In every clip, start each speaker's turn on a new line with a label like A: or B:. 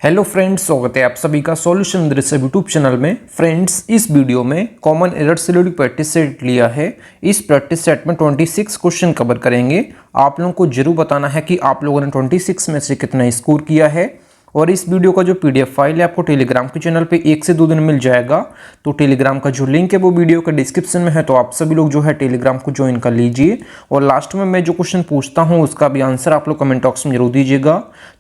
A: Hello friends, स्वागत है आप सभी का सॉल्यूशन दृश्य यूट्यूब चैनल में। फ्रेंड्स, इस वीडियो में कॉमन एरर से रिलेटेड प्रैक्टिस सेट लिया है। इस प्रैक्टिस सेट में 26 क्वेश्चन कवर करेंगे। आप लोगों को जरूर बताना है कि आप लोगों ने 26 में से कितना स्कोर किया है। और इस वीडियो का जो PDF फाइल है आपको टेलीग्राम के चैनल पे 1 से 2 दिन मिल जाएगा। तो टेलीग्राम का जो लिंक है वो वीडियो के डिस्क्रिप्शन में है, तो आप सभी लोग जो है टेलीग्राम को ज्वाइन कर लीजिए। और लास्ट में मैं जो क्वेश्चन पूछता हूँ उसका भी आंसर आप लोग कमेंट बॉक्स में जरूर दीजिएगा।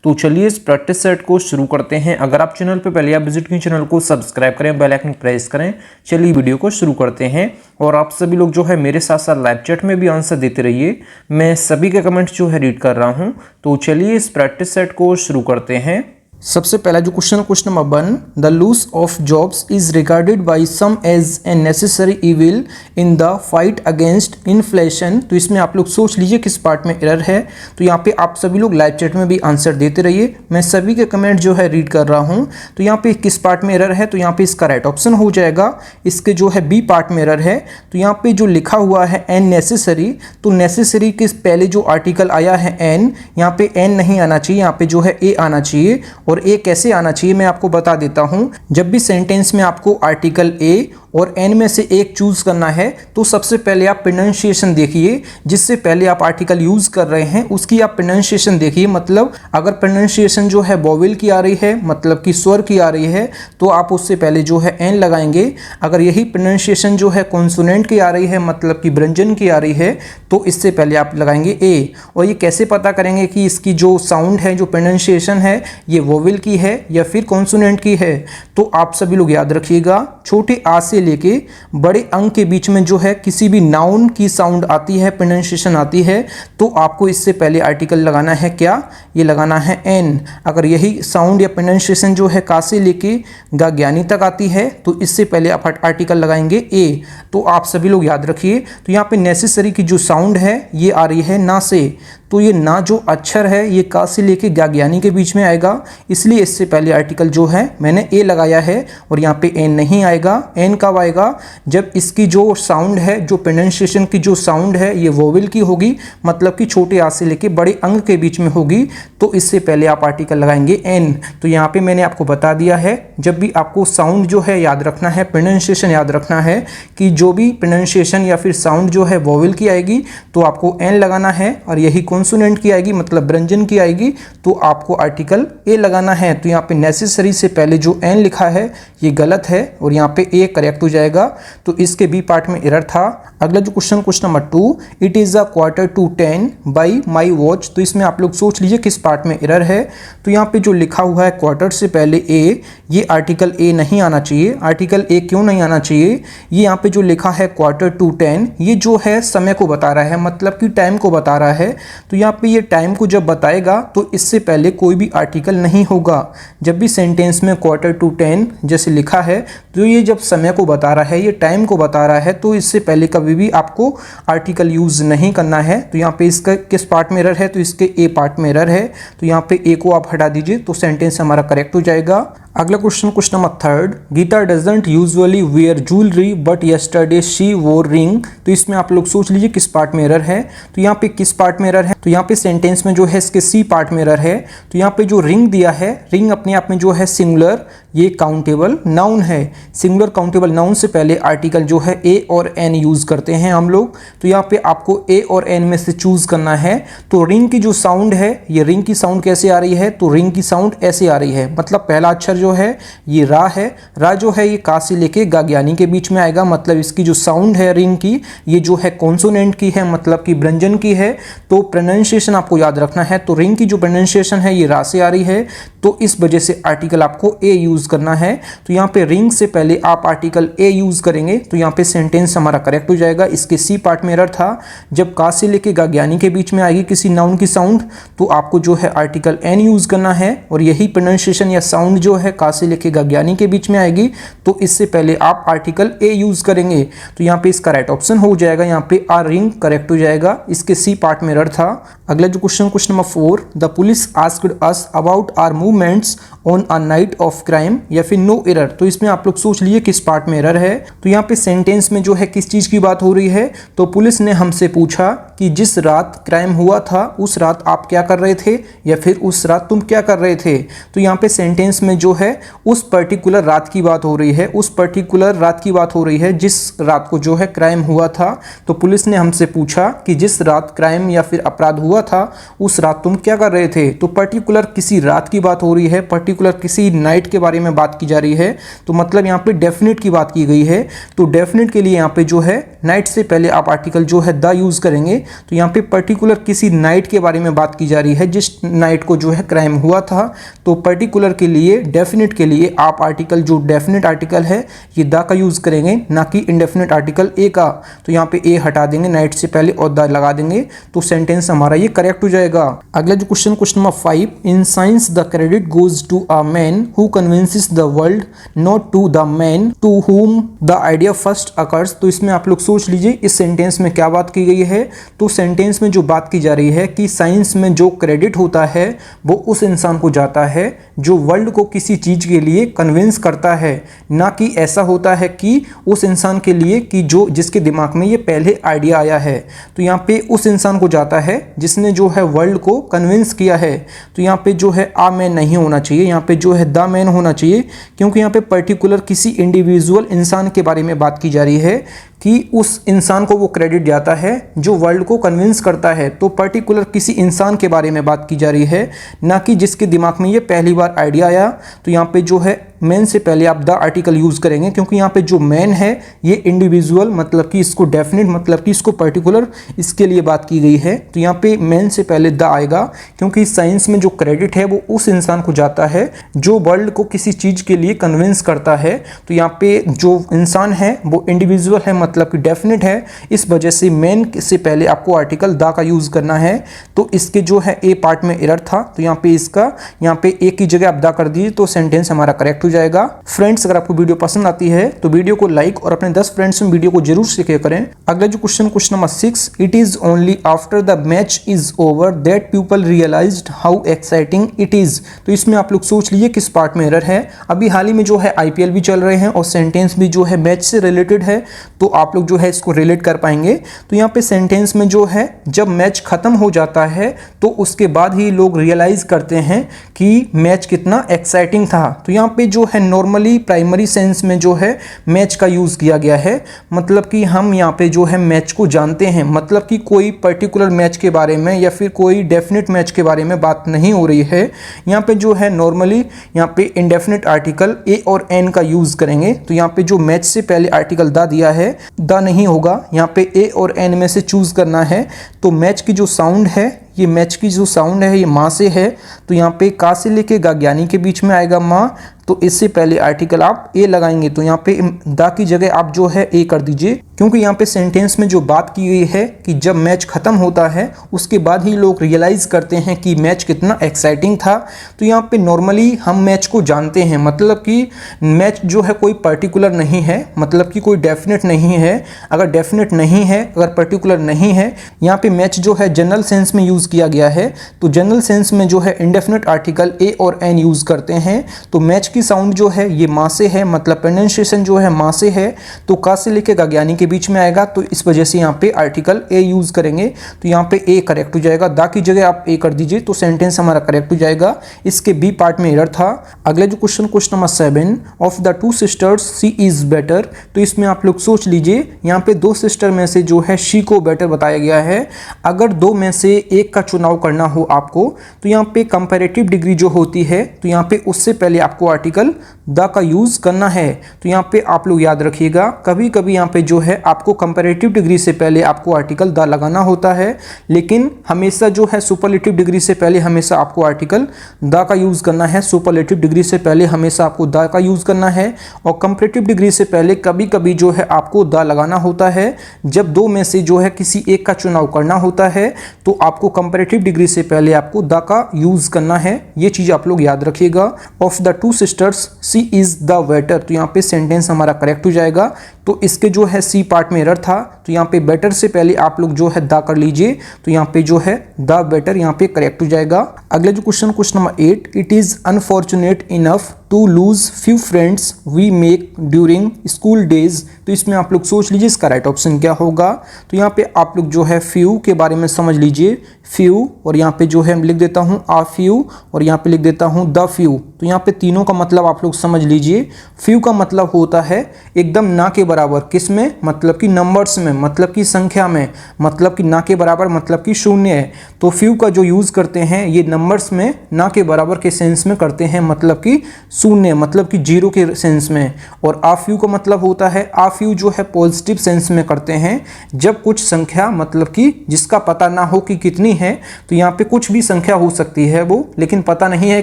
A: तो चलिए इस प्रैक्टिस सेट को शुरू करते हैं। अगर आप चैनल पर पहले आप विजिट करें, चैनल को सब्सक्राइब करें, बेल आइकन प्रेस करें। चलिए वीडियो को शुरू करते हैं। और आप सभी लोग जो है मेरे साथ साथ लाइव चैट में भी आंसर देते रहिए। मैं सभी के कमेंट्स जो है रीड कर रहा हूँ। तो चलिए इस प्रैक्टिस सेट को शुरू करते हैं। सबसे पहला जो क्वेश्चन है, question number 1, the loss of jobs is regarded by some as a necessary evil in the fight against inflation. तो इसमें आप लोग सोच लीजिए किस पार्ट में एरर है। तो यहाँ पे आप सभी लोग लाइव चैट में भी आंसर देते रहिए। मैं सभी के कमेंट जो है रीड कर रहा हूँ। तो यहाँ पे किस पार्ट में एरर है, तो यहाँ पे इसका राइट ऑप्शन हो जाएगा। इसके जो है बी पार्ट में एरर है। तो यहाँ पे जो लिखा हुआ है एन नेसेसरी, तो नेसेसरी के पहले जो आर्टिकल आया है एन, यहाँ पे एन नहीं आना चाहिए, यहाँ पे जो है ए आना चाहिए। और ए कैसे आना चाहिए मैं आपको बता देता हूं। जब भी सेंटेंस में आपको आर्टिकल ए और एन में से एक चूज करना है तो सबसे पहले आप प्रोनाउंसिएशन देखिए। जिससे पहले आप आर्टिकल यूज कर रहे हैं उसकी आप प्रोनाउंसिएशन देखिए। मतलब अगर प्रोनाउंसिएशन जो है वोवेल की आ रही है, मतलब कि स्वर की आ रही है, तो आप उससे पहले जो है एन लगाएंगे। अगर यही प्रोनाउंसिएशन जो है कॉन्सोनेंट की आ रही है, मतलब कि व्यंजन की आ रही है, तो इससे पहले आप लगाएंगे ए। और ये कैसे पता करेंगे कि इसकी जो साउंड है, जो प्रोनाउंसिएशन है, ये वोवेल की है या फिर कॉन्सोनेंट की है। तो आप सभी लोग याद रखिएगा, छोटे आ से लेके बड़े अंक के बीच में जो है किसी भी नाउन की साउंड आती है, प्रोनाउंसिएशन आती है, तो आपको इससे पहले आर्टिकल लगाना है क्या, ये लगाना है एन। अगर यही साउंड या प्रोनाउंसिएशन जो है का से लेके गा ज्ञानी तक आती है तो इससे पहले आप आर्टिकल लगाएंगे ए। तो आप सभी लोग याद रखिए। तो यहाँ पे नेसेसरी की जो साउंड है ये आ रही है ना से, तो ये ना जो अक्षर है ये का से लेके ज्ञानी के बीच में आएगा, इसलिए इससे पहले आर्टिकल जो है मैंने ए लगाया है। और यहाँ पे एन नहीं आएगा। एन कब आएगा, जब इसकी जो साउंड है, जो प्रोनाउंसिएशन की जो साउंड है ये वोवेल की होगी, मतलब कि छोटे आ से लेके बड़े अंक के बीच में होगी, तो इससे पहले आप आर्टिकल लगाएंगे एन। तो यहाँ पे मैंने आपको बता दिया है, जब भी आपको साउंड जो है याद रखना है, प्रोनाउंसिएशन याद रखना है, कि जो भी प्रोनाउंसिएशन या फिर साउंड जो है वोवेल की आएगी तो आपको एन लगाना है। और यही कॉन्सोनेंट की आएगी, मतलब व्यंजन की आएगी, तो आपको आर्टिकल ए लगाना है। तो यहाँ पे नेसेसरी से पहले जो एन लिखा है ये गलत है और यहाँ पे ए करेक्ट हो जाएगा। तो इसके बी पार्ट में एरर था। अगला जो question, question number 2, it is a 9:45 by my watch. तो इसमें आप लोग सोच लीजिए किस पार्ट में एरर है। तो यहाँ पे जो लिखा हुआ है क्वार्टर से पहले ए, ये आर्टिकल ए नहीं आना चाहिए। आर्टिकल ए क्यों नहीं आना चाहिए, ये यहाँ पे जो लिखा है 9:45, ये जो है समय को बता रहा है, मतलब कि टाइम को बता रहा है। तो यहाँ पे ये टाइम को जब बताएगा तो इससे पहले कोई भी आर्टिकल नहीं होगा। जब भी सेंटेंस में 9:45 जैसे लिखा है तो ये जब समय को बता रहा है, ये टाइम को बता रहा है, तो इससे पहले कभी भी आपको आर्टिकल यूज नहीं करना है। तो यहाँ पे इसका किस पार्ट में एरर है, तो इसके ए पार्ट में एरर है। तो यहाँ पे ए को आप हटा दीजिए तो सेंटेंस हमारा करेक्ट हो जाएगा। अगला question, question number 3, Gita doesn't usually wear jewellery but yesterday she wore ring. तो इसमें आप लोग सोच लीजिए किस पार्ट में एरर है। तो यहाँ पे किस पार्ट में एरर है, तो यहाँ पे सेंटेंस में जो है इसके सी पार्ट में एरर है। तो यहाँ पे जो रिंग दिया है, रिंग अपने आप में जो है सिंगुलर, ये काउंटेबल नाउन है। सिंगुलर काउंटेबल नाउन से पहले आर्टिकल जो है ए और एन यूज करते हैं हम लोग। तो यहाँ पे आपको ए और एन में से चूज करना है। तो रिंग की जो साउंड है, ये रिंग की साउंड कैसे आ रही है, तो रिंग की साउंड ऐसे आ रही है। मतलब पहला अक्षर जो है ये रा है। रा जो है ये का से लेके ज्ञानी के बीच में आएगा, मतलब इसकी जो साउंड है रिंग की, ये जो है कॉन्सोनेंट की है, मतलब कि व्यंजन की है। तो प्रोनाउंसिएशन आपको याद रखना है। तो रिंग की जो प्रोनाउंसिएशन है ये रा से आ रही है, तो इस वजह से आर्टिकल आपको ए यूज करना है। तो यहाँ पे रिंग से पहले आप आर्टिकल ए यूज करेंगे तो यहाँ पे सेंटेंस हमारा करेक्ट हो जाएगा। इसके सी पार्ट में एरर था। जब का से लेके ज्ञानी के बीच में आएगी किसी नाउन की साउंड, तो आपको जो है आर्टिकल एन यूज करना है। और यही प्रोनाउंसिएशन या साउंड जो है का से लेके ज्ञानी के बीच में आएगी तो इससे पहले आप आर्टिकल ए यूज करेंगे। तो यहाँ पे इसका राइट ऑप्शन हो जाएगा, यहाँ पे आर रिंग करेक्ट हो जाएगा। इसके सी पार्ट में एरर था। अगला जो question number 4, the police asked us about our movements on a night of crime, या फिर नो एरर। तो इसमें आप लोग सोच लिए किस पार्ट में एरर है। तो यहाँ पे सेंटेंस में जो है किस चीज की बात हो रही है, तो पुलिस ने हमसे पूछा कि जिस रात क्राइम हुआ था उस रात आप क्या कर रहे थे, या फिर उस रात तुम क्या कर रहे थे। तो यहाँ पे सेंटेंस में जो है उस पर्टिकुलर रात की बात हो रही है, उस पर्टिकुलर रात की बात हो रही है जिस रात को जो है क्राइम हुआ था। तो पुलिस ने हमसे पूछा कि जिस रात क्राइम या फिर अपराध हुआ था उस रात तुम क्या कर रहे थे। तो पर्टिकुलर किसी रात की बात हो रही है, पर्टिकुलर किसी नाइट के बारे में बात की जा रही है। तो मतलब यहाँ पे डेफिनेट की बात की गई है। तो डेफिनेट के लिए यहाँ पे जो है नाइट से पहले आप आर्टिकल जो है द यूज करेंगे। तो यहाँ पे पर्टिकुलर किसी नाइट के बारे में बात की जा रही है जिस नाइट को जो है क्राइम हुआ था। तो पर्टिकुलर के लिए, डेफिनेट के लिए आप आर्टिकल जो डेफिनेट आर्टिकल है ये द का यूज करेंगे, ना कि इंडेफिनेट आर्टिकल ए का। तो यहाँ पे ए हटा देंगे नाइट से पहले और द लगा देंगे, तो सेंटेंस हमारा ये करेक्ट हो जाएगा। अगला जो question number 5, in science the credit goes to a man who convinces the world, not to the man to whom the idea first occurs. तो इसमें आप लोग सोच लीजिए इस सेंटेंस में क्या बात की गई है। तो सेंटेंस में जो बात की जा रही है कि साइंस में जो क्रेडिट होता है वो उस इंसान को जाता है जो वर्ल्ड को किसी चीज के लिए कन्विंस करता है, ना कि ऐसा होता है कि उस इंसान के लिए कि जो जिसके दिमाग में ये पहले आइडिया आया है। तो यहाँ पे उस इंसान को जाता है जिसने जो है वर्ल्ड को कन्विंस किया है। तो यहाँ पे जो है आ मैन नहीं होना चाहिए, यहाँ पे जो है द मैन होना चाहिए, क्योंकि यहाँ पे पर्टिकुलर किसी इंडिविजुअल इंसान के बारे में बात की जा रही है कि उस इंसान को वो क्रेडिट जाता है जो वर्ल्ड को कन्विंस करता है। तो पर्टिकुलर किसी इंसान के बारे में बात की जा रही है, ना कि जिसके दिमाग में ये पहली बार आइडिया आया। तो यहाँ पे जो है मैन से पहले आप द आर्टिकल यूज करेंगे, क्योंकि यहाँ पे जो मैन है ये इंडिविजुअल मतलब कि इसको डेफिनेट मतलब कि इसको पर्टिकुलर इसके लिए बात की गई है। तो यहाँ पे मैन से पहले द आएगा, क्योंकि साइंस में जो क्रेडिट है वो उस इंसान को जाता है जो वर्ल्ड को किसी चीज के लिए कन्विंस करता है। तो यहाँ पे जो इंसान है वो इंडिविजुअल है मतलब कि डेफिनेट है, इस वजह से मैन से पहले आपको आर्टिकल द का यूज करना है। तो इसके जो है ए पार्ट में एरर था, तो यहाँ पे इसका यहाँ पे ए की जगह आप द कर दीजिए तो सेंटेंस हमारा करेक्ट हो जाएगा। फ्रेंड्स, अगर आपको वीडियो पसंद आती है तो वीडियो को लाइक और अपने 10 फ्रेंड्स में वीडियो को जरूर शेयर करें। अगला जो question number 6, it is only after the match is over that people realised how exciting it is. तो इसमें आप लोग सोच लीजिए किस पार्ट में एरर है। अभी हाल ही में जो है आईपीएल भी चल रहे हैं और सेंटेंस भी जो है मैच से रिलेटेड है, तो आप लोग जो है इसको रिलेट कर पाएंगे। तो यहाँ पे सेंटेंस में जो है जब मैच खत्म हो जाता है तो उसके बाद ही लोग रियलाइज करते हैं कि मैच कितना एक्साइटिंग था। तो यहाँ पे जो है नॉर्मली प्राइमरी सेंस में जो है मैच का यूज किया गया है, मतलब कि हम यहाँ पे जो है मैच को जानते हैं, मतलब कि कोई पर्टिकुलर मैच के बारे में या फिर कोई डेफिनेट मैच के बारे में बात नहीं हो रही है। यहाँ पे जो है नॉर्मली यहाँ पे इंडेफिनेट आर्टिकल ए और एन का यूज करेंगे। तो यहाँ पे जो मैच से पहले आर्टिकल द दिया है, द नहीं होगा, यहाँ पे ए और एन में से चूज करना है। तो मैच की जो साउंड है, ये मैच की जो साउंड है ये माँ से है, तो यहाँ पे का से लेके ज्ञानी के बीच में आएगा माँ। तो इससे पहले आर्टिकल आप ए लगाएंगे, तो यहाँ पे द की जगह आप जो है ए कर दीजिए, क्योंकि यहाँ पे सेंटेंस में जो बात की गई है कि जब मैच खत्म होता है उसके बाद ही लोग रियलाइज करते हैं कि मैच कितना एक्साइटिंग था। तो यहाँ पे नॉर्मली हम मैच को जानते हैं, मतलब कि मैच जो है कोई पर्टिकुलर नहीं है, मतलब कि कोई डेफिनेट नहीं है। अगर डेफिनेट नहीं है, अगर पर्टिकुलर नहीं है, यहाँ पे मैच जो है जनरल सेंस में यूज किया गया है। तो जनरल सेंस में जो है इंडेफिनेट आर्टिकल ए और एन यूज करते हैं। तो मैच की साउंड जो है ये माँ से है, मतलब प्रोनाउंसिएशन जो है माँ से है, तो का से लेके ज्ञानी के बीच में आएगा। तो इस वजह से यहाँ पे आर्टिकल ए यूज करेंगे, तो यहाँ पे ए करेक्ट हो जाएगा। दा की जगह आप ए कर दीजिए तो सेंटेंस हमारा करेक्ट हो जाएगा। इसके बी पार्ट में एरर था। अगला जो question number 7, of the 2 sisters she is better. तो इसमें आप लोग सोच लीजिए, यहाँ पे 2 सिस्टर में से जो है शी को बेटर बताया गया है। अगर 2 में से एक का चुनाव करना हो आपको, तो यहाँ पे कंपैरेटिव डिग्री जो होती है, तो यहाँ पे उससे पहले आपको आर्टिकल द का यूज करना है। तो यहाँ पे आप लोग याद रखिएगा, कभी कभी यहाँ पे जो है
B: है आपको कंपैरेटिव डिग्री से पहले आपको आर्टिकल द लगाना होता है, लेकिन हमेशा जो है सुपरलेटिव डिग्री से पहले हमेशा आपको आर्टिकल द का यूज़ करना है। सुपरलेटिव डिग्री से पहले हमेशा आपको द का यूज़ करना है और कंपैरेटिव डिग्री से पहले कभी कभी जो है आपको द लगाना होता है। जब दो में से जो है किसी एक का चुनाव करना होता है तो आपको कंपैरेटिव डिग्री से पहले आपको द का यूज़ करना है। ये चीज़ आप लोग याद रखिएगा। Of the two sisters she is the better, तो यहाँ पे सेंटेंस हमारा करेक्ट हो जाएगा। तो इसके जो है सी पार्ट में एरर था, तो यहाँ पे बेटर से पहले आप लोग जो है द कर लीजिए, तो यहाँ पे जो है द बेटर यहाँ पे करेक्ट हो जाएगा। अगला जो question number 8, it is unfortunate enough to lose few friends we make during school days. तो इसमें आप लोग सोच लीजिए इसका राइट ऑप्शन क्या होगा। तो यहाँ पे आप लोग जो है फ्यू के बारे में समझ लीजिए, फ्यू और यहाँ पे जो है लिख देता हूँ आ फ्यू और यहाँ पे लिख देता हूँ द फ्यू। तो यहाँ पे तीनों का मतलब आप लोग समझ लीजिए। फ्यू का मतलब होता है एकदम ना के बराबर, किस में, मतलब कि नंबर्स में, मतलब कि संख्या में, मतलब कि ना के बराबर मतलब कि शून्य है। तो फ्यू का जो यूज़ करते हैं ये नंबर्स में ना के बराबर के सेंस में करते हैं, मतलब कि शून्य मतलब कि जीरो के सेंस में। और आ फ्यू का मतलब होता है, आ फ्यू जो है पॉजिटिव सेंस में करते हैं, जब कुछ संख्या मतलब कि जिसका पता ना हो कि कितनी है। तो यहाँ पे कुछ भी संख्या हो सकती है वो, लेकिन पता नहीं है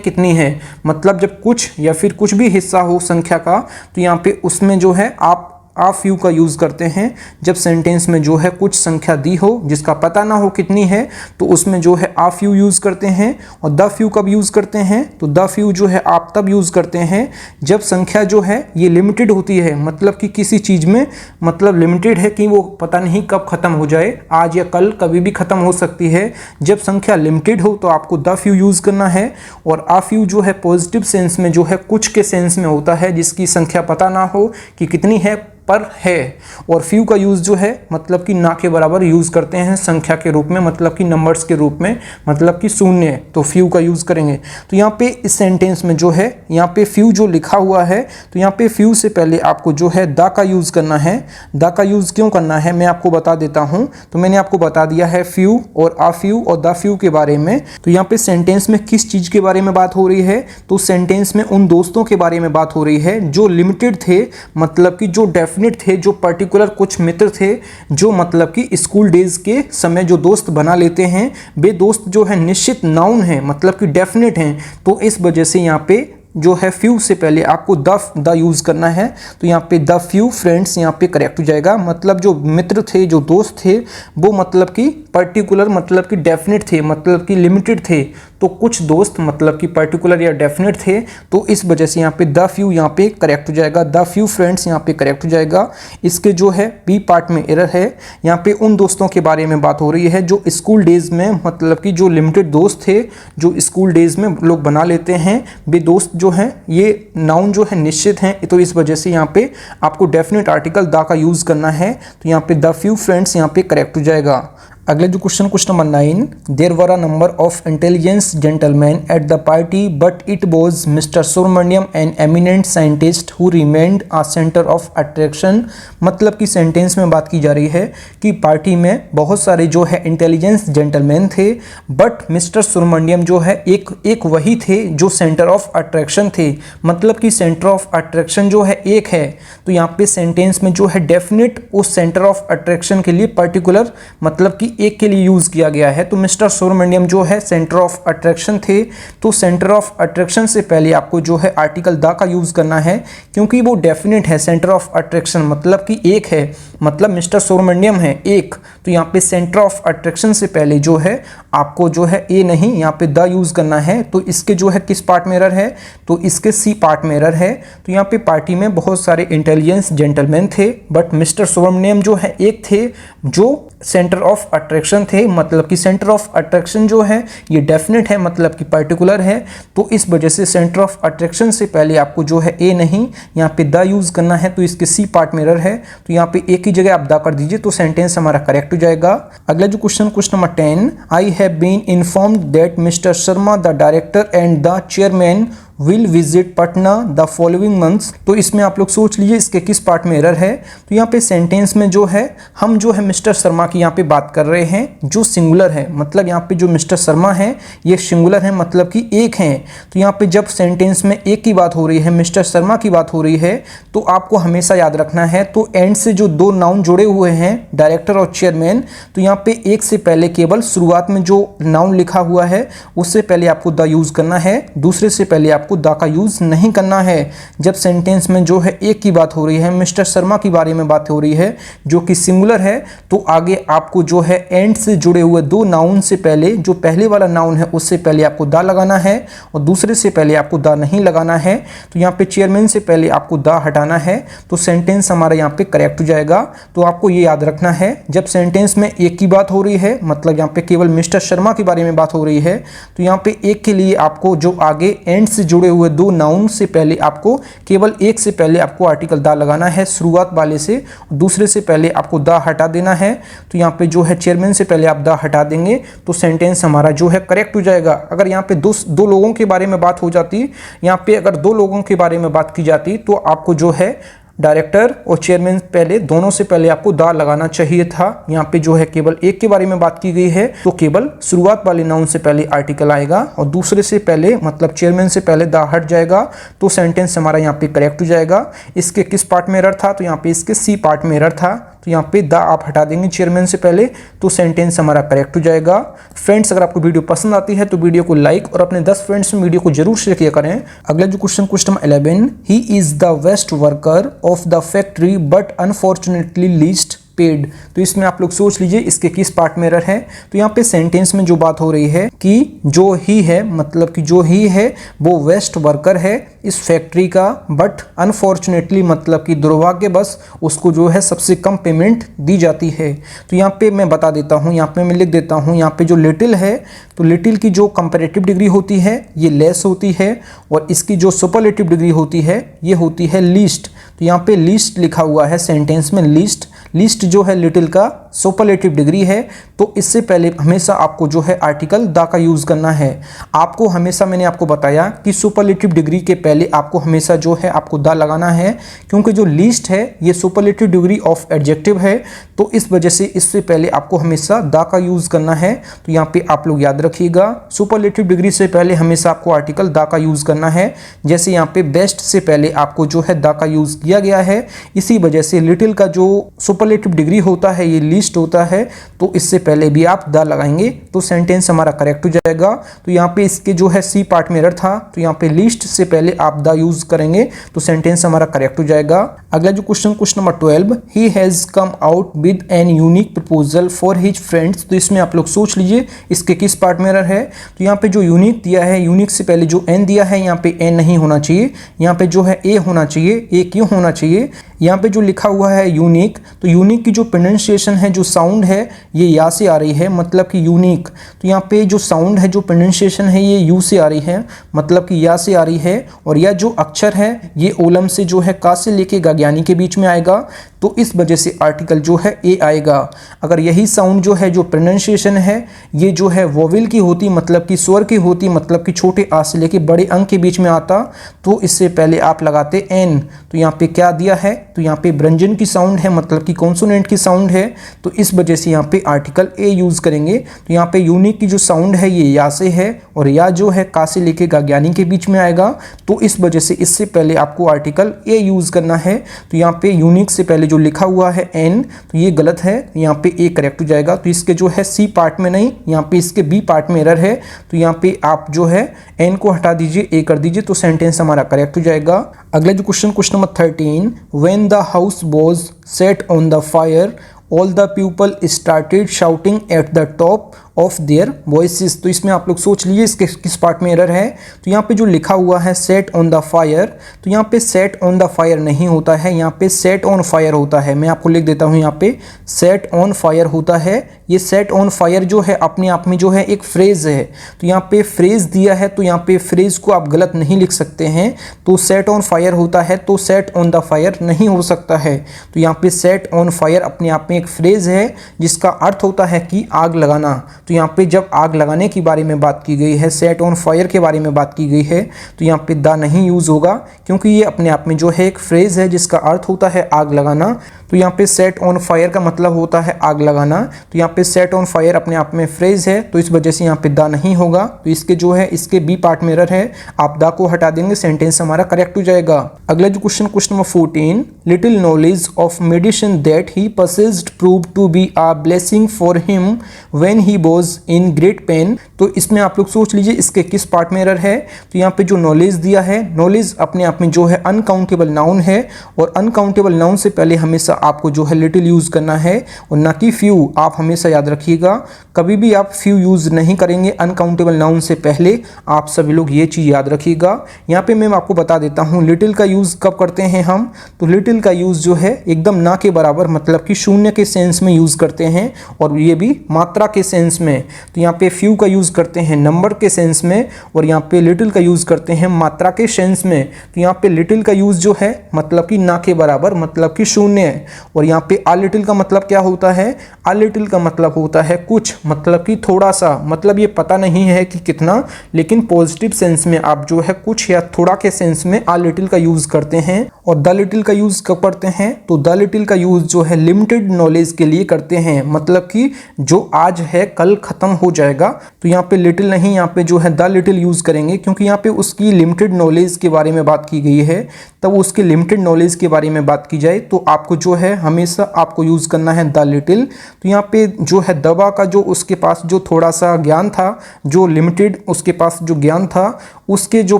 B: कितनी है, मतलब जब कुछ या फिर कुछ भी हिस्सा हो संख्या का, तो यहाँ पे उसमें जो है आप आ फ्यू का यूज़ करते हैं। जब सेंटेंस में जो है कुछ संख्या दी हो जिसका पता ना हो कितनी है, तो उसमें जो है आ फ्यू यूज़ करते हैं। और द फ्यू कब यूज़ करते हैं, तो द फ्यू जो है आप तब यूज़ करते हैं जब संख्या जो है ये लिमिटेड होती है, मतलब कि किसी चीज़ में मतलब लिमिटेड है कि वो पता नहीं कब ख़त्म हो जाए, आज या कल कभी भी ख़त्म हो सकती है। जब संख्या लिमिटेड हो तो आपको द फ्यू यूज़ करना है। और आ फ्यू जो है पॉजिटिव सेंस में जो है कुछ के सेंस में होता है, जिसकी संख्या पता ना हो कि कितनी है पर है। और फ्यू का यूज़ जो है मतलब कि ना के बराबर यूज़ करते हैं संख्या के रूप में, मतलब कि नंबर्स के रूप में, मतलब कि शून्य, तो फ्यू का यूज़ करेंगे। तो यहाँ पे इस सेंटेंस में जो है यहाँ पे फ्यू जो लिखा हुआ है, तो यहाँ पे फ्यू से पहले आपको जो है द का यूज़ करना है। द का यूज़ क्यों करना है मैं आपको बता देता हूँ। तो मैंने आपको बता दिया है फ्यू और आ फ्यू और द फ्यू के बारे में। तो यहाँ पे सेंटेंस में किस चीज़ के बारे में बात हो रही है, तो सेंटेंस में उन दोस्तों के बारे में बात हो रही है जो लिमिटेड थे, मतलब कि जो डेफिनेट थे, जो पर्टिकुलर कुछ मित्र थे, जो मतलब कि स्कूल डेज के समय जो दोस्त बना लेते हैं, वे दोस्त जो है निश्चित नाउन है, मतलब कि डेफिनेट हैं। तो इस वजह से यहाँ पे जो है फ्यू से पहले आपको द यूज़ करना है। तो यहाँ पे द फ्यू फ्रेंड्स यहाँ पे करेक्ट हो जाएगा। मतलब जो मित्र थे, जो दोस्त थे, वो मतलब कि पर्टिकुलर मतलब कि डेफिनेट थे, मतलब कि लिमिटेड थे। तो कुछ दोस्त मतलब कि पर्टिकुलर या डेफिनेट थे, तो इस वजह से यहाँ पे द फ्यू यहाँ पे करेक्ट हो जाएगा। द फ्यू फ्रेंड्स यहाँ पे करेक्ट हो जाएगा। इसके जो है बी पार्ट में एरर है। यहाँ पे उन दोस्तों के बारे में बात हो रही है जो स्कूल डेज में, मतलब कि जो लिमिटेड दोस्त थे, जो स्कूल डेज में लोग बना लेते हैं, वे दोस्त जो हैं ये नाउन जो है निश्चित हैं। तो इस वजह से यहाँ पे आपको डेफिनेट आर्टिकल द का यूज़ करना है। तो यहाँ पे द फ्यू फ्रेंड्स यहाँ पे करेक्ट हो जाएगा। अगले जो question number 9, there were a number of intelligence gentleman at the party but it was mister Subramaniam an eminent scientist who remained a centre of attraction. मतलब कि सेंटेंस में बात की जा रही है कि पार्टी में बहुत सारे जो है इंटेलिजेंस जेंटलमैन थे, बट मिस्टर सुब्रमण्यम जो है एक वही थे जो सेंटर ऑफ अट्रैक्शन थे, मतलब कि सेंटर ऑफ अट्रैक्शन जो है एक है। तो यहाँ पे सेंटेंस में जो है डेफिनेट उस सेंटर ऑफ अट्रैक्शन के लिए पर्टिकुलर मतलब कि एक के लिए यूज़ किया गया है। तो मिस्टर सुब्रमण्यम जो है सेंटर ऑफ अट्रैक्शन थे। तो सेंटर ऑफ अट्रैक्शन से पहले आपको जो है आर्टिकल द का यूज़ करना है, क्योंकि वो डेफिनेट है। सेंटर ऑफ अट्रैक्शन मतलब कि एक है, मतलब मिस्टर सुब्रमण्यम है एक। तो यहाँ पे सेंटर ऑफ अट्रैक्शन से पहले जो है आपको जो है ए नहीं, यहाँ पे द यूज़ करना है। तो इसके जो है किस पार्ट में एरर है, तो इसके सी पार्ट में एरर है। तो यहाँ पे पार्टी में बहुत सारे इंटेलिजेंस जेंटलमैन थे, बट मिस्टर सुब्रमण्यम जो है एक थे जो सेंटर ऑफ अट्रैक्शन थे, मतलब कि सेंटर ऑफ अट्रैक्शन जो है ये डेफिनेट है, मतलब कि पर्टिकुलर है। तो इस वजह से सेंटर ऑफ अट्रैक्शन से पहले आपको जो है ए नहीं, यहाँ पे द यूज़ करना है। तो इसके सी पार्ट में एरर है। तो यहाँ पे एक ही जगह आप द कर दीजिए तो सेंटेंस हमारा करेक्ट हो जाएगा। अगला जो question number 10, I have been informed that mister Sharma the director and the chairman will visit Patna the following months. तो इसमें आप लोग सोच लीजिए इसके किस पार्ट में एरर है। तो यहाँ पे सेंटेंस में जो है हम जो है मिस्टर शर्मा की यहाँ पे बात कर रहे हैं जो सिंगुलर है, मतलब यहाँ पे जो मिस्टर शर्मा है ये सिंगुलर है, मतलब कि एक है। तो यहाँ पे जब सेंटेंस में एक की बात हो रही है, मिस्टर शर्मा की बात हो रही है, तो आपको हमेशा याद रखना है तो एंड से जो दो नाउन जुड़े हुए हैं डायरेक्टर और चेयरमैन, तो यहाँ पे एक से पहले केवल शुरुआत में जो नाउन लिखा हुआ है उससे पहले आपको द यूज करना है, दूसरे से पहले आपको द का यूज नहीं करना है। जब सेंटेंस में जो है एक की बात हो रही है, मिस्टर शर्मा के बारे में बात हो रही है जो कि सिंगुलर है, तो आगे आपको जो है एंड से जुड़े हुए दो नाउन से पहले जो पहले वाला नाउन है उससे पहले आपको द लगाना है और दूसरे से पहले आपको द नहीं लगाना है। तो यहाँ पे चेयरमैन से पहले आपको द हटाना है, तो सेंटेंस हमारा यहाँ पे करेक्ट हो जाएगा। तो आपको ये याद रखना है जब सेंटेंस में एक की बात हो रही है, मतलब यहाँ पे केवल मिस्टर शर्मा के बारे में बात हो रही है, तो यहाँ पे एक के लिए आपको जो आगे एंड से जुड़े हुए दो नाउन से पहले आपको केवल एक से पहले आपको आर्टिकल द लगाना है शुरुआत वाले से, दूसरे से पहले आपको द हटा देना है। तो यहाँ पे जो है चेयरमैन से पहले आप द हटा देंगे तो सेंटेंस हमारा जो है करेक्ट हो जाएगा। अगर यहाँ पे दो लोगों के बारे में बात हो जाती, यहाँ पे अगर दो लोगों के बारे में बात की जाती तो आपको जो है डायरेक्टर और चेयरमैन पहले दोनों से पहले आपको द लगाना चाहिए था। यहाँ पे जो है केवल एक के बारे में बात की गई है तो केवल शुरुआत वाले नाउन से पहले आर्टिकल आएगा और दूसरे से पहले मतलब चेयरमैन से पहले द हट जाएगा, तो सेंटेंस हमारा यहाँ पे करेक्ट हो जाएगा। इसके किस पार्ट में एरर था, तो यहाँ पे इसके सी पार्ट में एरर था, तो यहाँ पे द आप हटा देंगे चेयरमैन से पहले, तो सेंटेंस हमारा करेक्ट हो जाएगा। फ्रेंड्स, अगर आपको वीडियो पसंद आती है तो वीडियो को लाइक और अपने 10 फ्रेंड्स में वीडियो को जरूर शेयर किया करें। अगला जो question 11, he is the best worker of the factory but unfortunately least paid. तो इसमें आप लोग सोच लीजिए इसके किस पार्ट में एरर है। तो यहाँ पे सेंटेंस में जो बात हो रही है कि जो ही है, मतलब कि जो ही है वो वेस्ट वर्कर है इस फैक्ट्री का, बट अनफॉर्चुनेटली मतलब कि दुर्भाग्यवश उसको जो है सबसे कम पेमेंट दी जाती है। तो यहाँ पे मैं बता देता हूँ, यहाँ पे मैं लिख देता हूँ, यहाँ पे जो लिटिल है तो लिटिल की जो कंपैरेटिव डिग्री होती है ये लेस होती है और इसकी जो सुपरलेटिव डिग्री होती है ये होती है लीस्ट। तो यहाँ पे लीस्ट लिखा हुआ है सेंटेंस में, लीस्ट जो है लिटिल का सुपरलेटिव डिग्री है, तो इससे पहले हमेशा आपको जो है आर्टिकल द का यूज करना है। आपको हमेशा मैंने आपको बताया कि सुपरलेटिव डिग्री के पहले आपको हमेशा जो है आपको द लगाना है, क्योंकि जो लीस्ट है ये सुपरलेटिव डिग्री ऑफ एडजेक्टिव है, तो इस वजह से इससे पहले आपको हमेशा द का यूज करना है। तो यहाँ पे आप लोग याद रखिएगा सुपरलेटिव डिग्री से पहले हमेशा आपको आर्टिकल द का यूज करना है। जैसे यहाँ पे बेस्ट से पहले आपको जो है द का यूज किया गया है, इसी वजह से लिटिल का जो सुपरलेटिव डिग्री होता है ये लीस्ट होता है, तो इससे पहले भी आप द लगाएंगे तो सेंटेंस हमारा करेक्ट हो जाएगा। तो यहाँ पे इसके जो है सी पार्ट में एरर था, तो यहाँ पे लीस्ट से पहले आप द यूज करेंगे तो सेंटेंस हमारा करेक्ट हो जाएगा। अगला जो question 12, he has come out with an unique proposal for his friends. तो इसमें आप लोग सोच लीजिए इसके किस पार्ट में एरर है। तो यहाँ पे जो यूनिक दिया है, यूनिक से पहले जो एन दिया है यहाँ पे एन नहीं होना चाहिए, यहाँ पे जो है ए होना चाहिए। ए क्यों होना चाहिए, यहाँ पे जो लिखा हुआ है यूनिक, तो यूनिक की जो प्रोनाउंसिएशन है, जो साउंड है ये या से आ रही है, मतलब कि यूनिक। तो यहाँ पे जो साउंड है, जो प्रोनाउंसिएशन है ये यू से आ रही है, मतलब कि या से आ रही है, और यह जो अक्षर है ये ओलम से जो है का से लेके गाज्ञानी के बीच में आएगा, तो इस वजह से आर्टिकल जो है ए आएगा। अगर यही साउंड जो है, जो प्रोनाउंसिएशन है ये जो है वोवेल की होती, मतलब कि स्वर की होती, मतलब कि छोटे आ से लेके बड़े अंक के बीच में आता, तो इससे पहले आप लगाते एन। तो यहाँ पे क्या दिया है, तो यहाँ पे व्यंजन की साउंड है, मतलब कि कॉन्सोनेंट की साउंड है, तो इस वजह से यहाँ पे आर्टिकल ए यूज करेंगे। तो यहाँ पे यूनिक की जो साउंड है ये या से है, और या जो है का से लेके गाज्ञानी के बीच में आएगा, तो इस वजह से इससे पहले आपको आर्टिकल ए यूज करना है। तो यहाँ पे यूनिक से पहले जो लिखा हुआ है एन, तो ये गलत है, यहाँ पे ए करेक्ट हो जाएगा। तो इसके जो है सी पार्ट में नहीं, यहाँ पे इसके बी पार्ट में एरर है, तो यहाँ पे आप जो है एन को हटा दीजिए, ए कर दीजिए, तो सेंटेंस हमारा करेक्ट हो जाएगा। अगला जो question 13, when the house was set on the fire all the people started shouting at the top of their voices. तो इसमें आप लोग सोच लीजिए इसके किस पार्ट में एरर है। तो यहाँ पे जो लिखा हुआ है सेट ऑन द फायर, तो यहाँ पे सेट ऑन द फायर नहीं होता है, यहाँ पे सेट ऑन फायर होता है। मैं आपको लिख देता हूँ, यहाँ पे सेट ऑन फायर होता है। ये सेट ऑन फायर जो है अपने आप में जो है एक फ्रेज है, तो यहाँ पे फ्रेज दिया है, तो यहाँ पे फ्रेज को आप गलत नहीं लिख सकते हैं। तो सेट ऑन फायर होता है, तो सेट ऑन द फायर नहीं हो सकता है। तो यहाँ पे सेट ऑन फायर अपने आप में एक फ्रेज है जिसका अर्थ होता है कि आग लगाना। तो यहाँ पे जब आग लगाने के बारे में बात की गई है, सेट ऑन फायर के बारे में बात की गई है, तो यहाँ पे द नहीं यूज़ होगा क्योंकि ये अपने आप में जो है एक फ्रेज है जिसका अर्थ होता है आग लगाना। तो यहाँ पे सेट ऑन फायर का मतलब होता है आग लगाना। तो यहाँ पे सेट ऑन फायर अपने आप में फ्रेज है, तो इस वजह से यहाँ पे द नहीं होगा। तो इसके जो है इसके बी पार्ट में एरर है, आप द को हटा देंगे, सेंटेंस हमारा करेक्ट हो जाएगा। अगला जो question number 14, little knowledge of medicine that he possessed proved to be a blessing for him when he was in great pain। तो इसमें आप लोग सोच लीजिए इसके किस पार्ट में एरर है। तो यहाँ पे जो नॉलेज दिया है, नॉलेज अपने आप में जो है अनकाउंटेबल नाउन है, और अनकाउंटेबल नाउन से पहले हमेशा आपको जो है लिटिल यूज़ करना है और ना कि फ्यू। आप हमेशा याद रखिएगा, कभी भी आप फ्यू यूज़ नहीं करेंगे अनकाउंटेबल नाउन से पहले। आप सभी लोग ये चीज़ याद रखिएगा। यहाँ पे मैं आपको बता देता हूँ लिटिल का यूज़ कब करते हैं हम। तो लिटिल का यूज़ जो है एकदम ना के बराबर, मतलब कि शून्य के सेंस में यूज़ करते हैं, और ये भी मात्रा के सेंस में। तो यहाँ पे फ्यू का यूज़ करते हैं नंबर के सेंस में, और यहाँ पे लिटिल का यूज़ करते हैं मात्रा के सेंस में। तो यहाँ पे लिटिल का यूज़ जो है मतलब कि ना के बराबर, मतलब कि शून्य। और यहाँ पे आ लिटिल का मतलब क्या होता है, आ लिटिल का मतलब होता है कुछ, मतलब कि थोड़ा सा, मतलब ये पता नहीं है कि कितना, लेकिन पॉजिटिव सेंस में आप जो है कुछ या थोड़ा के सेंस में आ लिटिल का यूज़ करते हैं। और द लिटिल का यूज़ कब करते हैं, तो द लिटिल का यूज़ जो है लिमिटेड नॉलेज के लिए करते हैं, मतलब कि जो आज है कल ख़त्म हो जाएगा। तो यहाँ पे लिटिल नहीं, यहाँ पे जो है द लिटिल यूज़ करेंगे, क्योंकि यहाँ पे उसकी लिमिटेड नॉलेज के बारे में बात की गई है। तब उसके लिमिटेड नॉलेज के बारे में बात की जाए तो आपको जो है हमेशा आपको यूज़ करना है द लिटिल। तो यहाँ पे जो है दवा का जो उसके पास जो थोड़ा सा ज्ञान था, जो लिमिटेड उसके पास जो ज्ञान था, उसके जो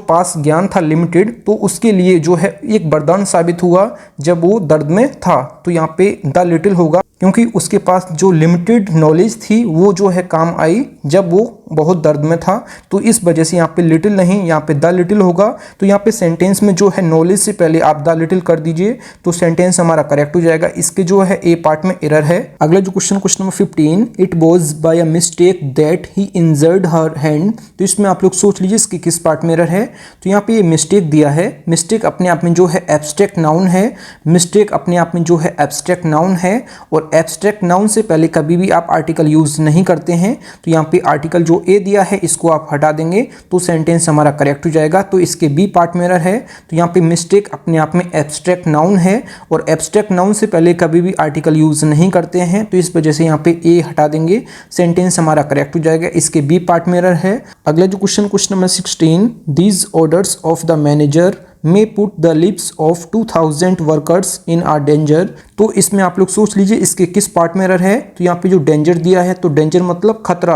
B: पास ज्ञान था लिमिटेड, तो उसके लिए जो है एक वरदान साबित हुआ जब वो दर्द में था। तो यहाँ पे द लिटिल होगा, क्योंकि उसके पास जो लिमिटेड नॉलेज थी वो जो है काम आई जब वो बहुत दर्द में था। तो इस वजह से यहाँ पे लिटिल नहीं, यहाँ पे द लिटिल होगा। तो यहाँ पे सेंटेंस में जो है नॉलेज से पहले आप द लिटिल कर दीजिए तो सेंटेंस हमारा करेक्ट हो जाएगा। इसके जो है ए पार्ट में एरर है। अगला जो question number 15, it was by a mistake that he injured her hand. तो इसमें आप लोग सोच लीजिए इसके किस पार्ट में एरर है। तो यहाँ पे ये मिस्टेक दिया है, मिस्टेक अपने आप में जो है एब्स्ट्रैक्ट नाउन है, मिस्टेक अपने आप में जो है एब्स्ट्रैक्ट नाउन है, और एब्स्ट्रैक्ट नाउन से पहले कभी भी आप आर्टिकल यूज़ नहीं करते हैं। तो यहाँ पे आर्टिकल जो ए दिया है इसको आप हटा देंगे तो सेंटेंस हमारा करेक्ट हो जाएगा। तो इसके बी पार्ट में एरर है। तो यहाँ पे मिस्टेक अपने आप में एब्स्ट्रैक्ट नाउन है, और एब्स्ट्रैक्ट नाउन से पहले कभी भी आर्टिकल यूज़ नहीं करते हैं, तो इस वजह से यहाँ पे ए हटा देंगे, सेंटेंस हमारा करेक्ट हो जाएगा। इसके बी पार्ट में एरर है। अगला जो question number 16, these orders of the manager may put the lives of 2000 workers in a danger। तो इसमें आप लोग सोच लीजिए इसके किस पार्ट में एरर है। तो यहाँ पे जो डेंजर दिया है, तो डेंजर मतलब खतरा।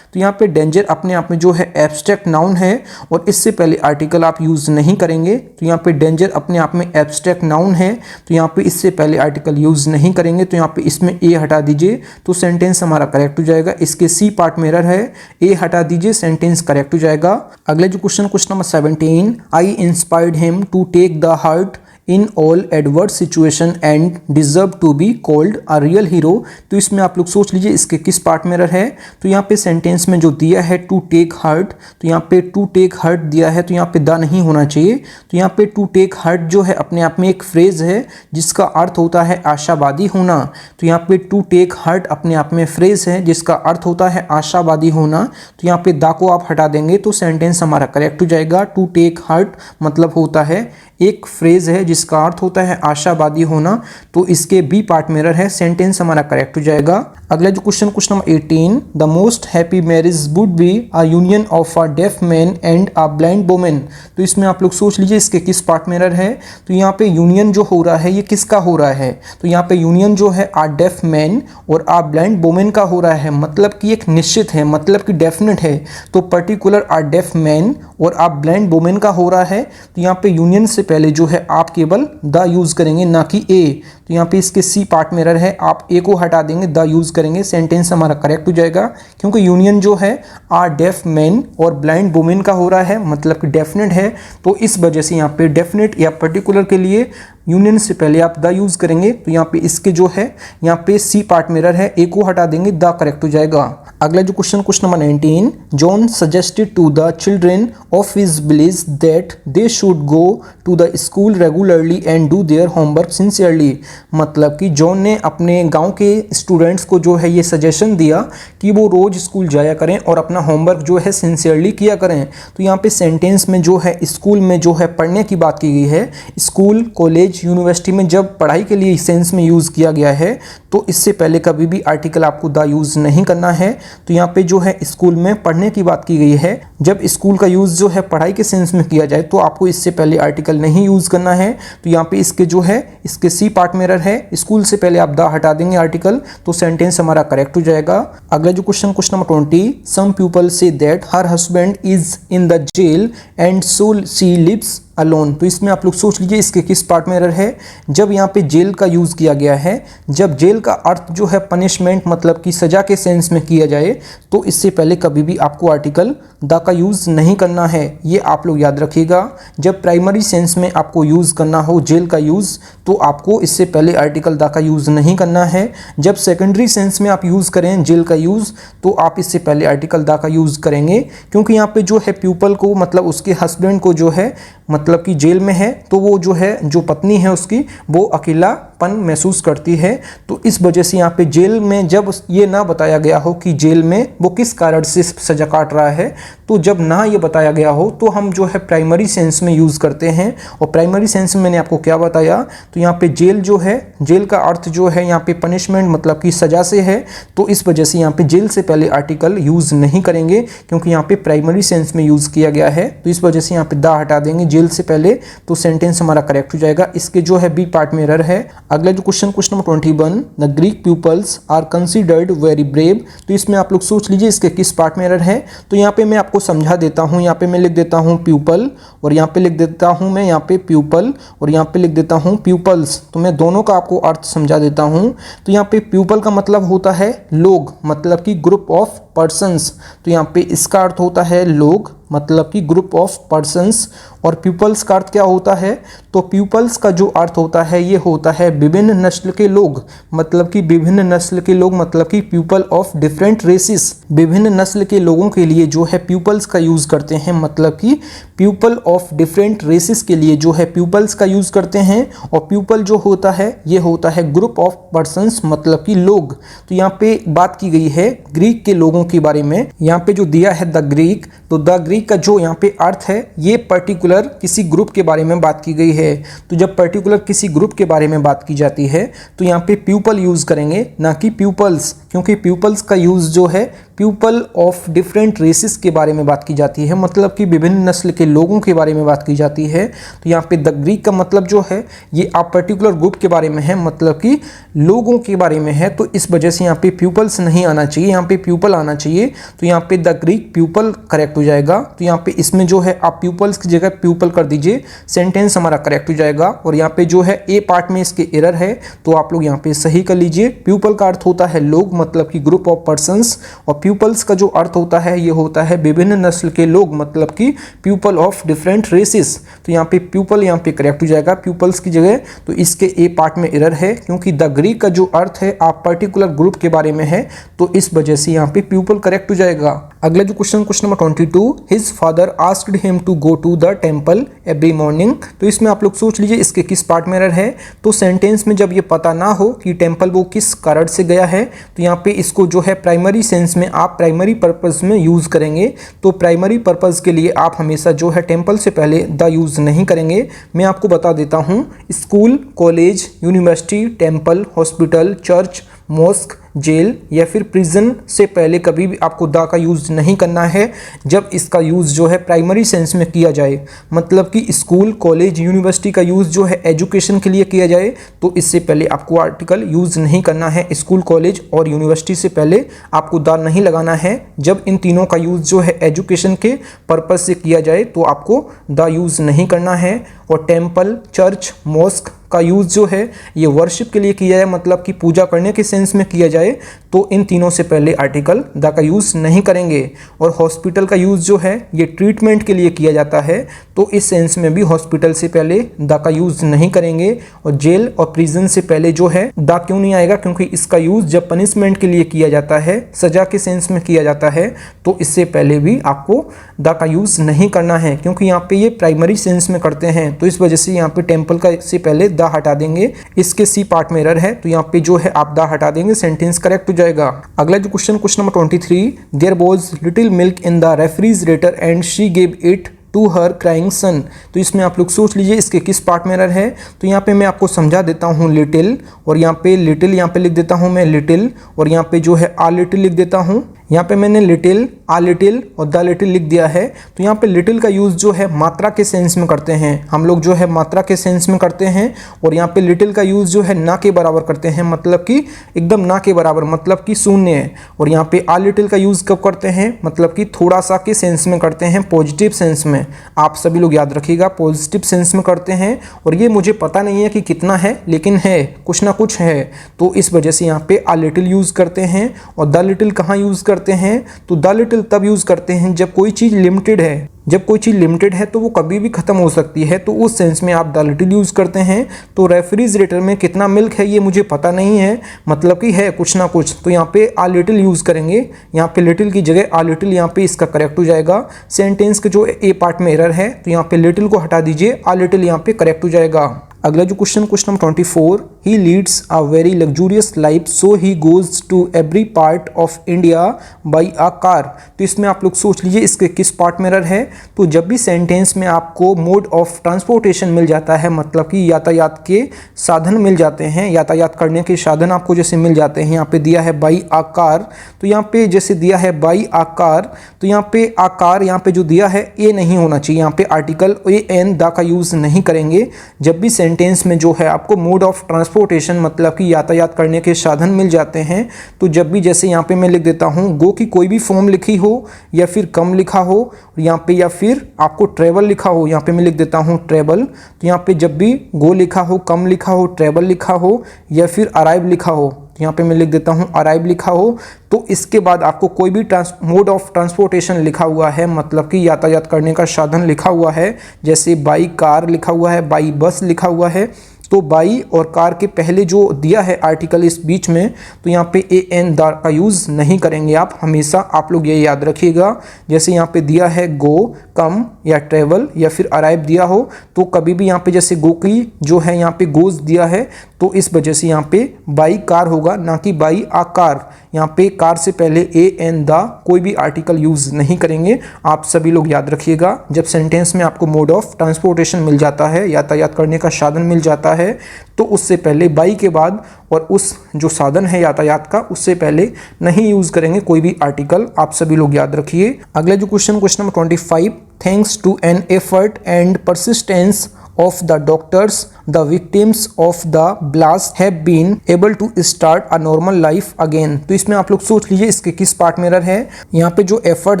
B: तो यहाँ पे डेंजर अपने आप में जो है एब्स्ट्रैक्ट नाउन है, और इससे पहले आर्टिकल आप यूज़ नहीं करेंगे। तो यहाँ पे डेंजर अपने आप में एब्स्ट्रैक्ट नाउन है, तो यहाँ पे इससे पहले आर्टिकल यूज़ नहीं करेंगे। तो यहाँ पे इसमें ए हटा दीजिए तो सेंटेंस हमारा करेक्ट हो जाएगा। इसके सी पार्ट में एरर है, ए हटा दीजिए, सेंटेंस करेक्ट हो जाएगा। अगला जो question number 17, I inspired him to take the heart in all adverse situation and deserve to be called a real hero। तो इसमें आप लोग सोच लीजिए इसके किस पार्ट में एरर है। तो यहाँ पे सेंटेंस में जो दिया है टू टेक हार्ट, तो यहाँ पे टू टेक हार्ट दिया है, तो यहाँ पे द नहीं होना चाहिए। तो यहाँ पे टू टेक हार्ट जो है अपने आप में एक फ्रेज है जिसका अर्थ होता है आशावादी होना। तो यहाँ पे टू टेक हार्ट अपने आप में फ्रेज है जिसका अर्थ होता है आशावादी होना। तो यहाँ पे द को आप हटा देंगे तो सेंटेंस हमारा करेक्ट हो जाएगा। टू टेक हार्ट मतलब होता है एक फ्रेज है जिसका अर्थ होता है आशावादी होना। तो इसके बी पार्ट में एरर है, सेंटेंस हमारा करेक्ट हो जाएगा। अगला जो question number 18, the most happy marriage would be a union of a deaf man and a blind women. तो इसमें आप लोग सोच लीजिए इसके किस पार्ट में एरर है। तो यहाँ पे यूनियन जो हो रहा है ये किसका हो रहा है। तो यहाँ पे यूनियन जो है अ डेफ मैन और अ ब्लाइंड वुमेन का हो रहा है, मतलब कि एक निश्चित है, मतलब कि डेफिनेट है। तो पर्टिकुलर अ डेफ मैन और अ ब्लाइंड वुमेन का हो रहा है। तो यहाँ पे यूनियन से पहले जो है आप केवल द यूज़ करेंगे ना कि ए। तो यहाँ पे इसके सी पार्ट में एरर है, आप ए को हटा देंगे, द यूज़ करेंगे, सेंटेंस हमारा करेक्ट हो जाएगा। क्योंकि यूनियन जो है आ डेफ मैन और ब्लाइंड वुमेन का हो रहा है, मतलब कि डेफिनेट है। तो इस वजह से यहाँ पे डेफिनेट या पर्टिकुलर के लिए यूनियन से पहले आप द यूज़ करेंगे तो यहाँ पे इसके जो है यहाँ पे सी पार्ट में एरर है, ए को हटा देंगे, द करेक्ट हो जाएगा। अगला जो question number 19, John suggested to the children of his village that they should go to the school regularly and do their homework sincerely. मतलब कि जॉन ने अपने गांव के स्टूडेंट्स को जो है ये सजेशन दिया कि वो रोज स्कूल जाया करें और अपना होमवर्क जो है सिंसियरली किया करें। तो यहाँ पे सेंटेंस में जो है स्कूल में जो है पढ़ने की बात की गई है। स्कूल, कॉलेज, यूनिवर्सिटी में जब पढ़ाई के लिए सेंस में यूज़ किया गया है तो इससे पहले कभी भी आर्टिकल आपको द यूज़ नहीं करना है। तो यहाँ पे जो है स्कूल में पढ़ने की बात की गई है। जब स्कूल का यूज़ जो है पढ़ाई के सेंस में किया जाए तो आपको इससे पहले आर्टिकल नहीं यूज़ करना है। तो यहाँ पे इसके जो है इसके सी पार्ट में एरर है, स्कूल से पहले आप द हटा देंगे आर्टिकल तो सेंटेंस हमारा करेक्ट हो जाएगा। अगला जो question number 20, some people say that her husband is in the jail and so she lives alone. तो इसमें आप लोग सोच लीजिए इसके किस पार्ट में एरर है। जब यहाँ पे जेल का यूज़ किया गया है, जब जेल का अर्थ जो है पनिशमेंट मतलब कि सजा के सेंस में किया जाए तो इससे पहले कभी भी आपको आर्टिकल द का यूज़ नहीं करना है, ये आप लोग याद रखिएगा। जब प्राइमरी सेंस में आपको यूज़ करना हो जेल का यूज़ तो आपको इससे पहले आर्टिकल द का यूज़ नहीं करना है। जब सेकेंडरी सेंस में आप यूज़ करें जेल का यूज़ तो आप इससे पहले आर्टिकल द का यूज़ करेंगे, क्योंकि यहाँ पे जो है प्यूपल को मतलब उसके हस्बैंड को जो है मतलब कि जेल में है तो वो जो है जो पत्नी है उसकी वो अकेलापन महसूस करती है। तो इस वजह से यहाँ पे जेल में जब ये ना बताया गया हो कि जेल में वो किस कारण से सजा काट रहा है, तो जब ना ये बताया गया हो तो हम जो है प्राइमरी सेंस में यूज़ करते हैं। और प्राइमरी सेंस में मैंने आपको क्या बताया, तो यहाँ पे जेल जो है जेल का अर्थ जो है यहाँ पे पनिशमेंट मतलब कि सजा से है। तो इस वजह से यहाँ पे जेल से पहले आर्टिकल यूज़ नहीं करेंगे, क्योंकि यहाँ पे प्राइमरी सेंस में यूज़ किया गया है। तो इस वजह से यहाँ पे द हटा देंगे जेल से पहले तो सेंटेंस हमारा करेक्ट हो जाएगा। इसके जो है बी पार्ट में एरर है। अगला जो question number 21, the Greek peoples are considered very brave. तो इसमें आप लोग सोच लीजिए इसके किस पार्ट में एरर है। तो यहाँ पे मैं आपको समझा देता हूँ। यहाँ पे मैं लिख देता हूँ प्यूपल और यहाँ पे लिख देता हूँ मैं यहाँ पे प्यूपल और यहाँ पे लिख देता हूँ प्यूपल्स। तो मैं दोनों का आपको अर्थ समझा देता हूँ। तो यहाँ पे प्यूपल का मतलब होता है लोग, मतलब कि ग्रुप ऑफ पर्सन्स। तो यहाँ पे इसका अर्थ होता है लोग मतलब कि ग्रुप ऑफ पर्सन्स। और पीपल्स का अर्थ क्या होता है, तो पीपल्स का जो अर्थ होता है ये होता है विभिन्न नस्ल के लोग, मतलब कि विभिन्न नस्ल के लोग मतलब कि पीपल ऑफ डिफरेंट रेसेस। विभिन्न नस्ल के लोगों के लिए जो है पीपल्स का यूज़ करते हैं, मतलब कि पीपल ऑफ डिफरेंट रेसेस के लिए जो है पीपल्स का यूज़ करते हैं। और पीपल जो होता है ये होता है ग्रुप ऑफ पर्सन्स मतलब कि लोग। तो यहाँ पे बात की गई है ग्रीक के लोगों के बारे में। यहाँ पे जो दिया है द ग्रीक, तो द ग्रीक का जो यहाँ पे अर्थ है ये पर्टिकुलर किसी ग्रुप के बारे में बात की गई है। तो जब पर्टिकुलर किसी ग्रुप के बारे में बात की जाती है तो यहाँ पे प्यूपल यूज़ करेंगे ना कि प्यूपल्स, क्योंकि प्यूपल्स का यूज़ जो है पीपल ऑफ डिफरेंट रेसेस के बारे में बात की जाती है, मतलब कि विभिन्न नस्ल के लोगों के बारे में बात की जाती है। तो यहाँ पे द ग्रीक का मतलब जो है ये आप पर्टिकुलर ग्रुप के बारे में है, मतलब कि लोगों के बारे में है। तो इस वजह से यहाँ पे प्यूपल्स नहीं आना चाहिए, यहाँ पे प्यूपल आना चाहिए। तो यहाँ पे द ग्रीक प्यूपल करेक्ट हो जाएगा। तो यहाँ पे इसमें जो है आप प्यूपल्स की जगह प्यूपल कर दीजिए, सेंटेंस हमारा करेक्ट हो जाएगा। और यहाँ पे जो है ए पार्ट में इसके एरर है तो आप लोग यहाँ पे सही कर लीजिए। प्यूपल का अर्थ होता है लोग मतलब कि ग्रुप ऑफ पर्सन्स, और प्यूपल्स का जो अर्थ होता है ये होता है विभिन्न नस्ल के लोग मतलब कि पीपल ऑफ डिफरेंट रेसेस। तो यहाँ पे प्यूपल यहाँ पे करेक्ट हो जाएगा प्यूपल्स की जगह। तो इसके ए पार्ट में एरर है, क्योंकि द ग्रीक का जो अर्थ है आप पर्टिकुलर ग्रुप के बारे में है, तो इस वजह से यहाँ पे प्यूपल करेक्ट हो जाएगा। अगला जो question number 22, his father asked him to go to the temple every morning. तो इसमें आप लोग सोच लीजिए इसके किस पार्ट में एरर है। तो सेंटेंस में जब ये पता ना हो कि टेम्पल वो किस कारण से गया है तो यहाँ पे इसको जो है प्राइमरी सेंस में आप प्राइमरी पर्पस में यूज़ करेंगे। तो प्राइमरी पर्पस के लिए आप हमेशा जो है टेम्पल से पहले द यूज़ नहीं करेंगे। मैं आपको बता देता हूँ, school, college, university, temple, hospital, church, mosque, jail या फिर प्रिजन से पहले कभी भी आपको द का यूज़ नहीं करना है जब इसका यूज़ जो है प्राइमरी सेंस में किया जाए। मतलब कि स्कूल, कॉलेज, यूनिवर्सिटी का यूज़ जो है एजुकेशन के लिए किया जाए तो इससे पहले आपको आर्टिकल यूज़ नहीं करना है। स्कूल, कॉलेज और यूनिवर्सिटी से पहले आपको द नहीं लगाना है। जब इन तीनों का यूज़ जो है एजुकेशन के पर्पज़ से किया जाए तो आपको द यूज़ नहीं करना है। और टेम्पल, चर्च, मॉस्क, का यूज़ जो है ये वर्शिप के लिए किया जाए, मतलब कि पूजा करने के सेंस में किया जाए, तो इन तीनों से पहले आर्टिकल द का यूज़ नहीं करेंगे। और हॉस्पिटल का यूज़ जो है ये ट्रीटमेंट के लिए किया जाता है, तो इस सेंस में भी हॉस्पिटल से पहले द का यूज़ नहीं करेंगे। और जेल और प्रिजन से पहले जो है द क्यों नहीं आएगा, क्योंकि इसका यूज़ जब पनिशमेंट के लिए किया जाता है, सजा के सेंस में किया जाता है, तो इससे पहले भी आपको द का यूज़ नहीं करना है, क्योंकि यहाँ पे ये प्राइमरी सेंस में करते हैं। तो इस वजह से यहाँ पे टेम्पल का से पहले द हटा देंगे। इसके सी पार्ट में एरर है, तो यहाँ पे जो है आप द हटा देंगे, सेंटेंस करेक्ट हो जाएगा। अगला जो question number 23, there was little milk in the refrigerator and she gave it to her crying son. तो इसमें आप लोग सोच लीजिए इसके किस पार्ट में एरर है। तो यहाँ पे मैं आपको समझा देता हूँ लिटिल, और यहाँ पे लिटिल यहाँ पे लिख देता हूँ मैं लिटिल, और यहाँ पे जो है आ लिटिल लिख देता हूँ। यहाँ पे मैंने लिटिल, आ लिटिल और द लिटिल लिख दिया है। तो यहाँ पे लिटिल का यूज़ जो है मात्रा के सेंस में करते हैं, हम लोग जो है मात्रा के सेंस में करते हैं। और यहाँ पे लिटिल का यूज़ जो है ना के बराबर करते हैं, मतलब कि एकदम ना के बराबर, मतलब कि शून्य है। और यहाँ पे आ लिटिल का यूज़ कब करते हैं, मतलब कि थोड़ा सा के सेंस में करते हैं, पॉजिटिव सेंस में। आप सभी लोग याद रखिएगा, पॉजिटिव सेंस में करते हैं। और ये मुझे पता नहीं है कि कितना है, लेकिन है, कुछ ना कुछ है, तो इस वजह से यहाँ पे आ लिटिल यूज़ करते हैं। और द लिटिल कहाँ यूज़ करते हैं, तो द लिटिल तब यूज़ करते हैं जब कोई चीज़ लिमिटेड है। जब कोई चीज़ लिमिटेड है तो वो कभी भी ख़त्म हो सकती है, तो उस सेंस में आप द लिटिल यूज़ करते हैं। तो रेफ्रिजरेटर में कितना मिल्क है ये मुझे पता नहीं है, मतलब कि है कुछ ना कुछ, तो यहाँ पे आ लिटिल यूज़ करेंगे। यहाँ पे लिटिल की जगह आ लिटिल, यहाँ पे इसका करेक्ट हो जाएगा। सेंटेंस के जो ए पार्ट में एरर है, तो यहाँ पे लिटिल को हटा दीजिए, आ लिटिल यहाँ पे करेक्ट हो जाएगा। अगला जो question number 24, he leads a very luxurious life so he goes to every part of India by a car. तो इसमें आप लोग सोच लीजिए इसके किस पार्ट में एरर है। तो जब भी सेंटेंस में आपको मोड ऑफ ट्रांसपोर्टेशन मिल जाता है, मतलब कि यातायात के साधन मिल जाते हैं, यातायात करने के साधन आपको जैसे मिल जाते हैं, यहाँ पे दिया है बाई अ कार, तो यहाँ पे जैसे दिया है बाई अ कार, तो यहाँ पे आ कार यहाँ पे जो दिया है ए नहीं होना चाहिए, यहाँ पे आर्टिकल ए एन द का यूज़ नहीं करेंगे। जब भी सेंटेंस में जो है आपको मोड ऑफ ट्रांसपोर्टेशन मतलब कि यातायात करने के साधन मिल जाते हैं, तो जब भी जैसे यहाँ पे मैं लिख देता हूँ गो की कोई भी फॉर्म लिखी हो या फिर कम लिखा हो यहाँ पे, या फिर आपको ट्रेवल लिखा हो, यहाँ पे मैं लिख देता हूँ ट्रेवल। तो यहाँ पे जब भी गो लिखा हो, कम लिखा हो, ट्रेवल लिखा हो या फिर अराइव लिखा हो, यहाँ पे मैं लिख देता हूँ अराइव लिखा हो, तो इसके बाद आपको कोई भी मोड ऑफ ट्रांसपोर्टेशन लिखा हुआ है, मतलब कि यातायात करने का साधन लिखा हुआ है, जैसे बाई कार लिखा हुआ है, बाई बस लिखा हुआ है, तो बाई और कार के पहले जो दिया है आर्टिकल इस बीच में, तो यहाँ पे ए एन द का यूज़ नहीं करेंगे आप हमेशा, आप लोग ये याद रखिएगा। जैसे यहाँ पे दिया है गो, कम या ट्रेवल या फिर अराइव दिया हो, तो कभी भी यहाँ पे जैसे गो की जो है यहाँ पे गोज दिया है, तो इस वजह से यहाँ पे बाई कार होगा, ना कि बाई आ कार। यहाँ पे कार से पहले ए एन द कोई भी आर्टिकल यूज़ नहीं करेंगे, आप सभी लोग याद रखिएगा। जब सेंटेंस में आपको मोड ऑफ ट्रांसपोर्टेशन मिल जाता है, यातायात करने का साधन मिल जाता है, तो उससे पहले बाई के बाद और उस जो साधन है यातायात का, उससे पहले नहीं यूज़ करेंगे कोई भी आर्टिकल, आप सभी लोग याद रखिए। अगला जो question number 25, thanks to an effort and persistence of the doctors, the victims of the blast have been able to start a normal life again। तो इसमें आप लोग सोच लीजिए इसके किस पार्ट में एरर है। यहाँ पे जो एफर्ट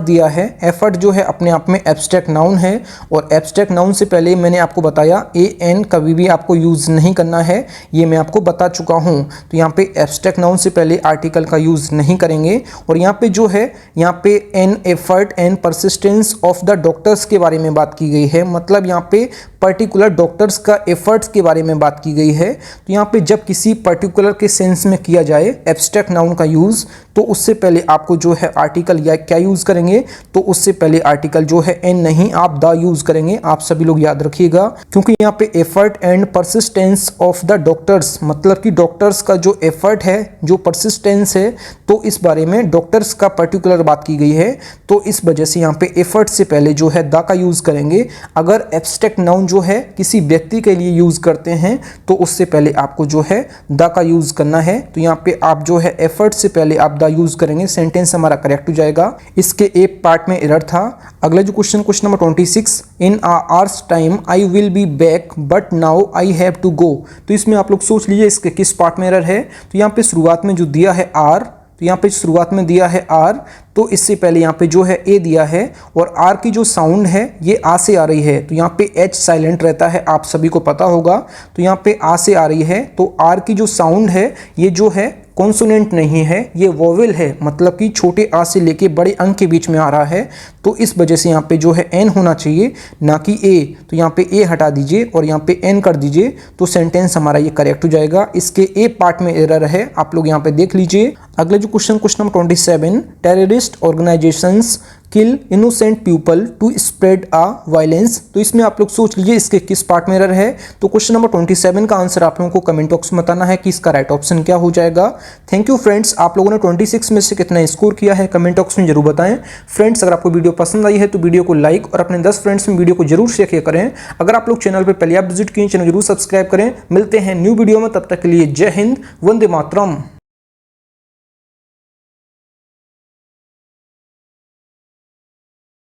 B: दिया है, एफर्ट जो है अपने आप में एब्स्ट्रैक्ट नाउन है, और एब्स्ट्रैक्ट नाउन से पहले मैंने आपको बताया ए एन कभी भी आपको यूज़ नहीं करना है, ये मैं आपको बता चुका हूँ। तो यहाँ पे एब्स्ट्रैक्ट नाउन से पहले आर्टिकल का यूज़ नहीं करेंगे। और यहाँ पे जो है यहाँ पे N effort and persistence of the doctors के बारे में बात की गई है, मतलब यहाँ पे पर्टिकुलर डॉक्टर्स का एफर्ट्स के बारे में बात की गई है। तो यहाँ पे जब किसी पर्टिकुलर के सेंस में किया जाए एब्स्ट्रैक्ट नाउन का यूज़, तो उससे पहले आपको जो है आर्टिकल या क्या यूज़ करेंगे, तो उससे पहले आर्टिकल जो है एन नहीं, आप द यूज़ करेंगे, आप सभी लोग याद रखिएगा। क्योंकि यहाँ पे effort and persistence of the doctors, मतलब कि डॉक्टर्स का जो एफर्ट है, जो परसिस्टेंस है, तो इस बारे में डॉक्टर्स का पर्टिकुलर बात की गई है, तो इस वजह से यहाँ पे एफर्ट से पहले जो है द का यूज़ करेंगे। अगर एब्स्ट्रैक्ट नाउन जो है किसी व्यक्ति के लिए यूज़ करते हैं, तो उससे पहले आपको जो है द का यूज़ करना है। तो यहाँ पे आप जो है एफर्ट से पहले आप द यूज़ करेंगे, सेंटेंस हमारा करेक्ट हो जाएगा। इसके एक पार्ट में एरर था। अगला जो question number 26, in a hours time I will be back but now I have to go. तो इसमें आप लोग सोच लीजिए इसके किस पार्ट में एरर है। तो यहाँ पे शुरुआत में जो दिया है आर, तो यहाँ पे शुरुआत में दिया है आर, तो इससे पहले यहाँ पे जो है ए दिया है और आर की जो साउंड है ये आ से आ रही है, तो यहाँ पे एच साइलेंट रहता है, आप सभी को पता होगा। तो यहाँ पे आ से आ रही है, तो आर की जो साउंड है ये जो है कॉन्सोनेंट नहीं है, ये वोवेल है, मतलब कि छोटे आ से लेके बड़े अंक के बीच में आ रहा है। तो इस वजह से यहाँ पे जो है एन होना चाहिए, ना कि ए। तो यहाँ पे ए हटा दीजिए और यहाँ पे एन कर दीजिए, तो सेंटेंस हमारा ये करेक्ट हो जाएगा। इसके ए पार्ट में एरर है, आप लोग यहाँ पे देख लीजिए। अगला जो question number 27, terrorist organisations kill innocent people to spread a violence. तो इसमें आप लोग सोच लीजिए इसके किस पार्ट में एरर है। तो क्वेश्चन नंबर 27 का आंसर आप लोगों को कमेंट बॉक्स में बताना है कि इसका राइट ऑप्शन क्या हो जाएगा। थैंक यू फ्रेंड्स, आप लोगों ने 26 में से कितना स्कोर किया है कमेंट बॉक्स में जरूर बताएं। फ्रेंड्स, अगर आपको वीडियो पसंद आई है तो वीडियो को लाइक और अपने 10 फ्रेंड्स में वीडियो को जरूर शेयर करें। अगर आप लोग चैनल पर पहले आप विजिट किए, चैनल जरूर सब्सक्राइब करें। मिलते हैं न्यू वीडियो में, तब तक के लिए जय हिंद, वंदे मातरम।